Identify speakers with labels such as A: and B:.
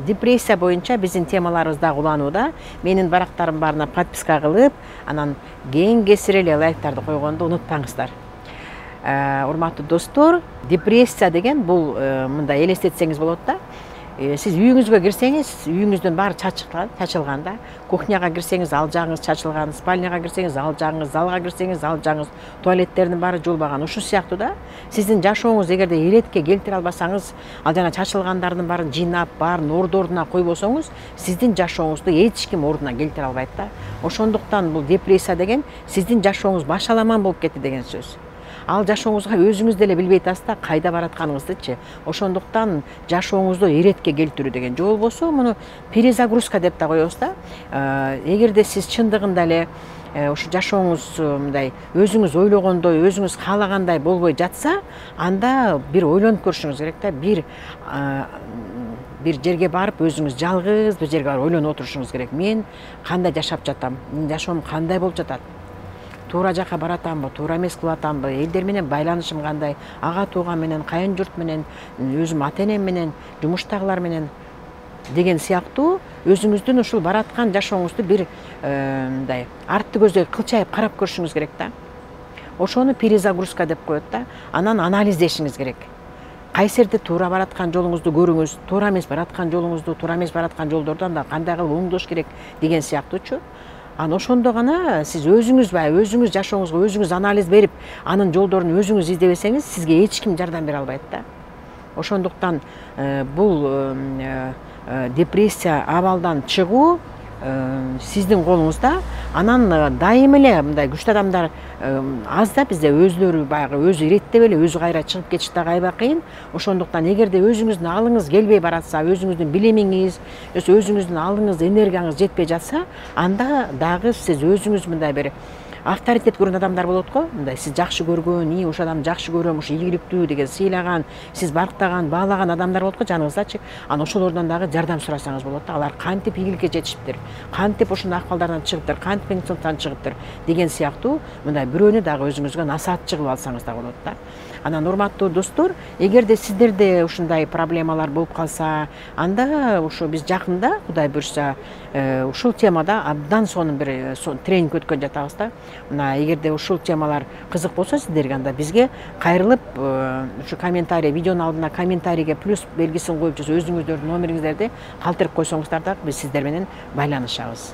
A: депрессия боюнча биздин темаларыбыз дагы уланууда. Менин барактарым барына подписка кылып, анан кең кесир эле лайктарды койгонду унутпаңыздар. Урматтуу достор, депрессия деген бул мындай элестетсеңиз болот да. Сиз үйүңүзгө кирсеңиз, үйүңүздүн баары чачылган да. Кухняга кирсеңиз, ал жагыңыз чачылган, спальняга кирсеңиз, ал жагыңыз, залга кирсеңиз, ал жагыңыз, туалеттердин баары жуулбаган. Ушул сыяктуу да. Сиздин жашооңуз эгерде иретке келтире албасаңыз, ал жана чачылгандардын баарын жыйнап, баарын ордуна койбосоңуз, сиздин жашооңузду эч ким ордуна келтире албайт да. Ошондуктан бул депрессия деген сиздин жашооңуз башаламан болуп кетти деген сөз. Ал жашооңузга өзүңүз деле билбей атасыз да, кайда баратканыңыздычы. Ошондуктан жашооңузду иретке келтирүү деген же болбосо муну перезагрузка деп да коебуз да. Эгерде сиз чындыгында эле ушу жашооңуз мындай өзүңүз ойлогондой, өзүңүз каалагандай болбой жатса, анда бир ойлонуп көрүшүңүз керек да. Бир жерге барып, өзүңүз жалгыз бир жерге барып ойлонуп отурушуңуз керек. Мен кандай жашап жатам? Менин жашоом кандай болуп жатат? Туура жакка баратамбы, туура эмес кылып атамбы, элдер менен байланышым кандай, ага тууган менен, кайын журт менен, өзүм ата энем менен, жумуштагылар менен деген сыяктуу өзүңүздүн ушул бараткан жашооңузду бир мындай артты көздөй кылчайып карап көрүшүңүз керек да. Ошону перезагрузка деп коет да. Анан анализдешиңиз керек. Кайсы жерде туура бараткан жолуңузду көрүңүз, туура эмес бараткан жолуңузду, туура эмес бараткан жолдордон да кандай кылып оңдош керек деген сыяктуучу. Анан ошондо гана сиз өзүңүз жашооңузга өзүңүз анализ берип, анын жолдорун өзүңүз издебесеңиз, сизге эч ким жардам бере албайт да. Ошондуктан бул депрессия абалдан чыгуу сиздин колуңузда. Анан дайым эле мындай күчтүү адамдар аз да бизде, өзүлөрү баягы өзү иреттеп эле өзү кайра чыгып кетиш дагы аябай кыйын. Ошондуктан эгерде өзүңүздүн алыңыз келбей баратса, өзүңүздүн билимиңиз, өзүңүздүн алыңыз, энергияңыз жетпей жатса, анда дагы сиз өзүңүз мындай бир авторитет көргөн адамдар болот го. Мындай сиз жакшы көргөн, ушул адамды жакшы көрөм, ушу ийгиликтүү деген сыйлаган, сиз барктаган, баалаган адамдар болот го жаныңыздачы. Анан ошолордон дагы жардам сурасаңыз болот да. Алар кантип ийгиликке жетишиптир, кантип ушундай акыбалдардан чыгыптыр, кантип инсульттан чыгыптыр деген сыяктуу мындай бирөөнү дагы өзүңүзгө насаатчы кылып алсаңыз да болот да. Анан урматтуу достор, эгерде сиздерде ушундай проблемалар болуп калса, анда ушу биз жакында Кудай буйрса ушул темада абдан сонун бир тренинг өткөн жатабыз да. Мына эгерде ушул темалар кызык болсо сиздерге, анда бизге кайрылып ушу комментарий, видеонун алдына комментарийге плюс белгисин коюп, өзүңүздөрдүн номериңиздерди калтырып койсоңуздар да биз сиздер менен байланышабыз.